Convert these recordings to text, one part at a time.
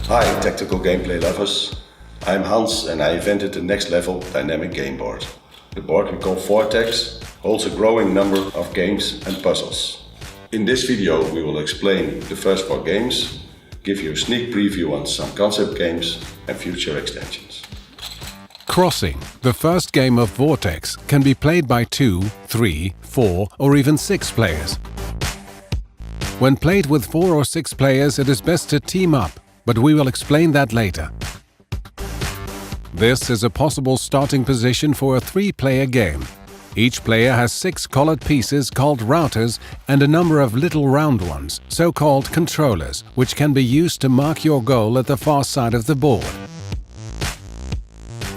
Hi tactical gameplay lovers, I'm Hans and I invented the next level dynamic game board. The board we call Vortex holds a growing number of games and puzzles. In this video we will explain the first 4 games, give you a sneak preview on some concept games and future extensions. Crossing, the first game of Vortex, can be played by 2, 3, 4 or even 6 players. When played with 4 or 6 players, it is best to team up, but we will explain that later. This is a possible starting position for a 3-player game. Each player has 6 colored pieces called routers and a number of little round ones, so-called controllers, which can be used to mark your goal at the far side of the board.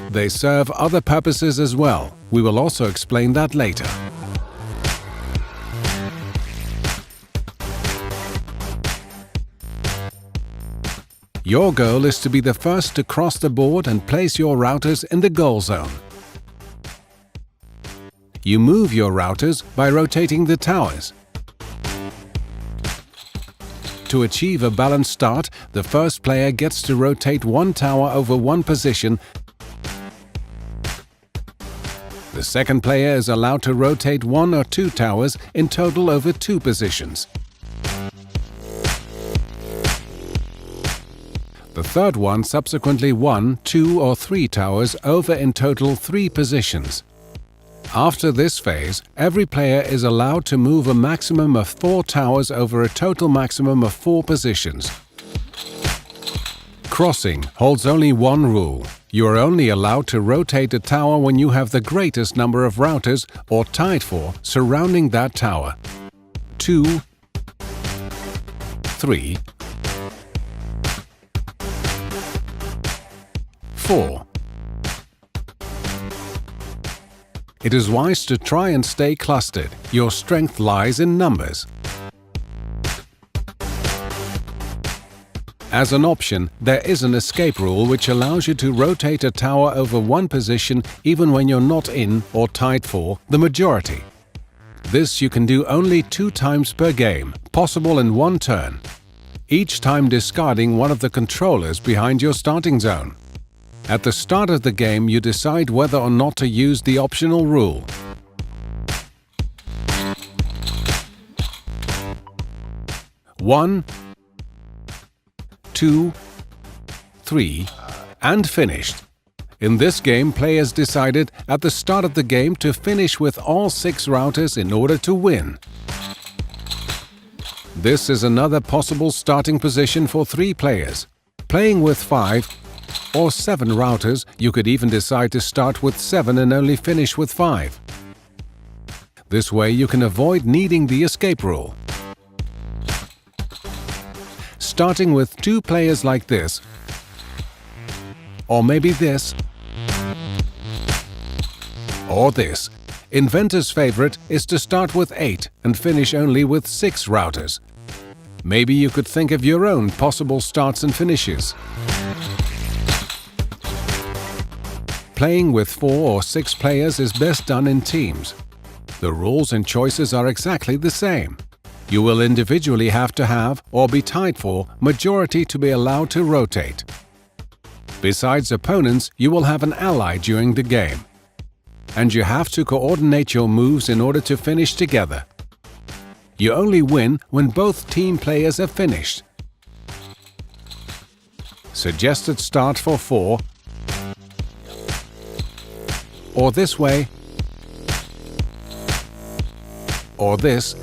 They serve other purposes as well. We will also explain that later. Your goal is to be the first to cross the board and place your routers in the goal zone. You move your routers by rotating the towers. To achieve a balanced start, the first player gets to rotate 1 tower over 1 position. The second player is allowed to rotate 1 or 2 towers in total over 2 positions. The third one subsequently 1, 2 or 3 towers over in total 3 positions. After this phase, every player is allowed to move a maximum of 4 towers over a total maximum of 4 positions. Crossing holds only one rule. You are only allowed to rotate a tower when you have the greatest number of routers, or tied for, surrounding that tower. 2, 3, 4. It is wise to try and stay clustered. Your strength lies in numbers. As an option, there is an escape rule which allows you to rotate a tower over 1 position even when you're not in or tied for the majority. This you can do only 2 times per game, possible in 1 turn, each time discarding one of the controllers behind your starting zone. At the start of the game, you decide whether or not to use the optional rule. One, 2, 3, and finished. In this game, players decided at the start of the game to finish with all 6 routers in order to win. This is another possible starting position for 3 players. Playing with 5 or 7 routers, you could even decide to start with 7 and only finish with 5. This way you can avoid needing the escape rule. Starting with 2 players like this, or maybe this, or this. Inventor's favorite is to start with 8 and finish only with 6 routers. Maybe you could think of your own possible starts and finishes. Playing with 4 or 6 players is best done in teams. The rules and choices are exactly the same. You will individually have to have, or be tied for, majority to be allowed to rotate. Besides opponents, you will have an ally during the game. And you have to coordinate your moves in order to finish together. You only win when both team players are finished. Suggested start for 4, or this way, or this,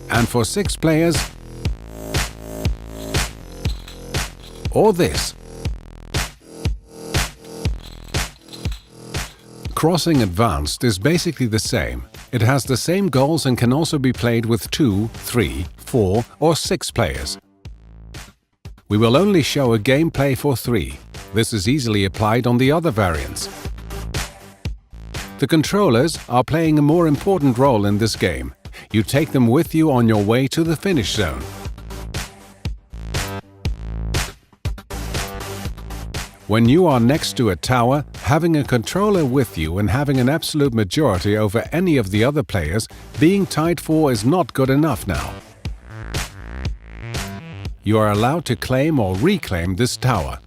and for 6 players, or this. Crossing Advanced is basically the same. It has the same goals and can also be played with 2, 3, 4 or 6 players. We will only show a gameplay for 3. This is easily applied on the other variants. The controllers are playing a more important role in this game. You take them with you on your way to the finish zone. When you are next to a tower, having a controller with you and having an absolute majority over any of the other players, being tied for is not good enough now. you are allowed to claim or reclaim this tower.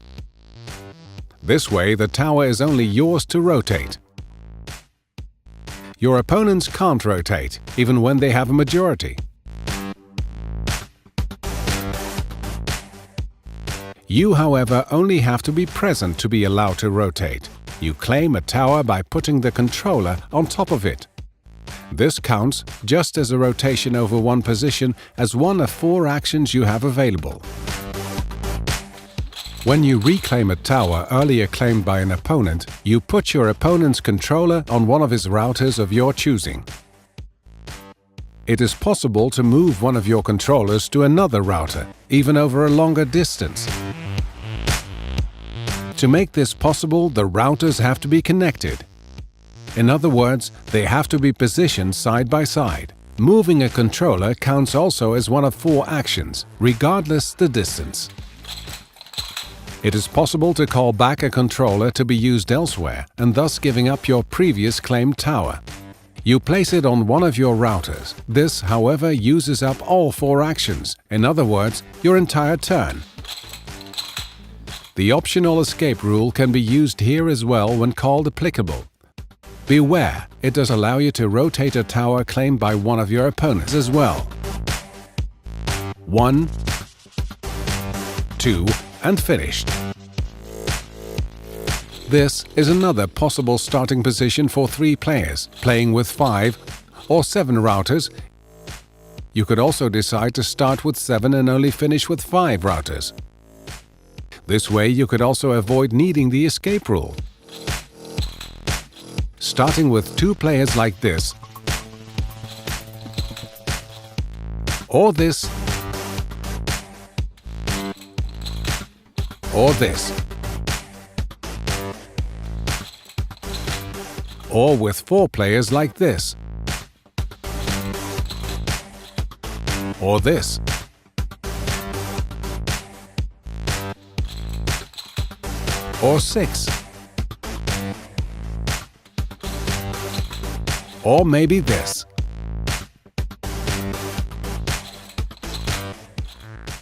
This way, the tower is only yours to rotate. Your opponents can't rotate, even when they have a majority. You, however, only have to be present to be allowed to rotate. You claim a tower by putting the controller on top of it. This counts just as a rotation over one position as one of 4 actions you have available. When you reclaim a tower earlier claimed by an opponent, you put your opponent's controller on one of his routers of your choosing. It is possible to move one of your controllers to another router, even over a longer distance. To make this possible, the routers have to be connected. In other words, they have to be positioned side by side. Moving a controller counts also as one of 4 actions, regardless the distance. It is possible to call back a controller to be used elsewhere and thus giving up your previous claimed tower. You place it on one of your routers. This, however, uses up all 4 actions, in other words, your entire turn. The optional escape rule can be used here as well when called applicable. Beware, it does allow you to rotate a tower claimed by one of your opponents as well. 1, 2, and finished. This is another possible starting position for 3 players, playing with 5 or 7 routers. You could also decide to start with 7 and only finish with 5 routers. This way you could also avoid needing the escape rule. Starting with 2 players like this, or this, or this, or with 4 players like this, or this, or 6, or maybe this.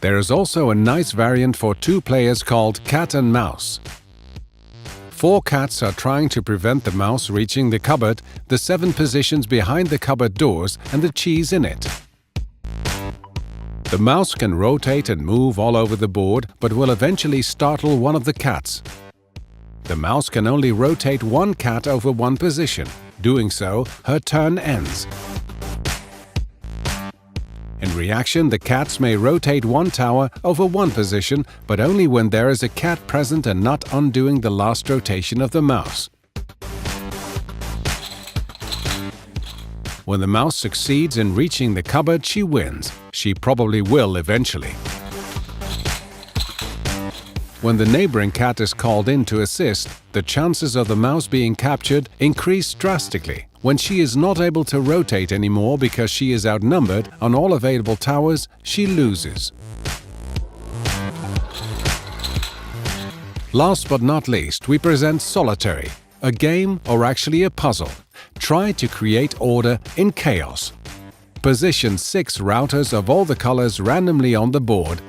There is also a nice variant for 2 players called cat and mouse. 4 cats are trying to prevent the mouse reaching the cupboard, the 7 positions behind the cupboard doors, and the cheese in it. The mouse can rotate and move all over the board, but will eventually startle one of the cats. The mouse can only rotate 1 cat over one position. Doing so, her turn ends. In reaction, the cats may rotate 1 tower over one position, but only when there is a cat present and not undoing the last rotation of the mouse. When the mouse succeeds in reaching the cupboard, she wins. She probably will eventually. When the neighboring cat is called in to assist, the chances of the mouse being captured increase drastically. When she is not able to rotate anymore because she is outnumbered on all available towers, she loses. Last but not least, we present Solitary, a game or actually a puzzle. Try to create order in chaos. Position 6 routers of all the colors randomly on the board.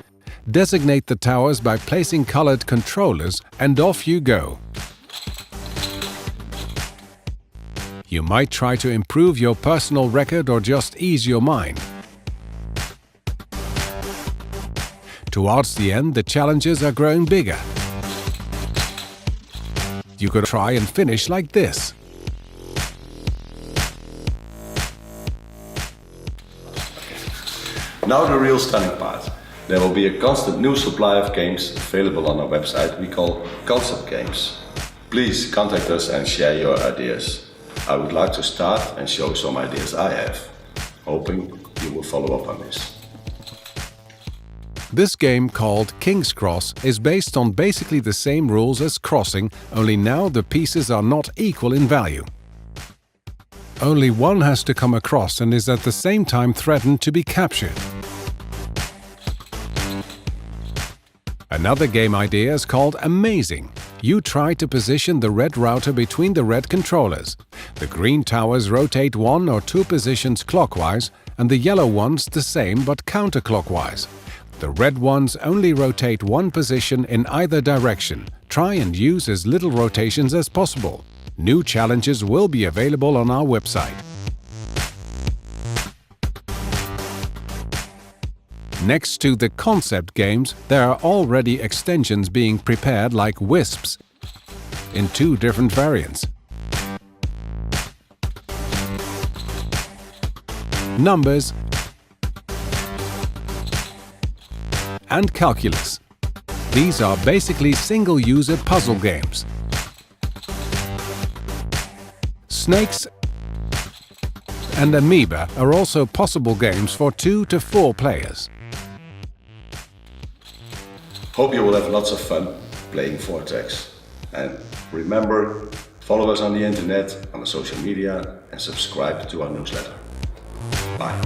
Designate the towers by placing colored controllers, and off you go. You might try to improve your personal record or just ease your mind. Towards the end, the challenges are growing bigger. You could try and finish like this. Now the real stunning part. There will be a constant new supply of games available on our website we call Concept Games. Please contact us and share your ideas. I would like to start and show some ideas I have, hoping you will follow up on this. This game called King's Cross is based on basically the same rules as Crossing, only now the pieces are not equal in value. Only one has to come across and is at the same time threatened to be captured. Another game idea is called Amazing. You try to position the red router between the red controllers. The green towers rotate 1 or 2 positions clockwise, and the yellow ones the same but counterclockwise. The red ones only rotate one position in either direction. Try and use as little rotations as possible. New challenges will be available on our website. Next to the concept games, there are already extensions being prepared like Wisps in 2 different variants. Numbers and Calculus. These are basically single-user puzzle games. Snakes and Amoeba are also possible games for 2 to 4 players. Hope you will have lots of fun playing Vortex. And remember, follow us on the internet, on the social media, and subscribe to our newsletter. Bye.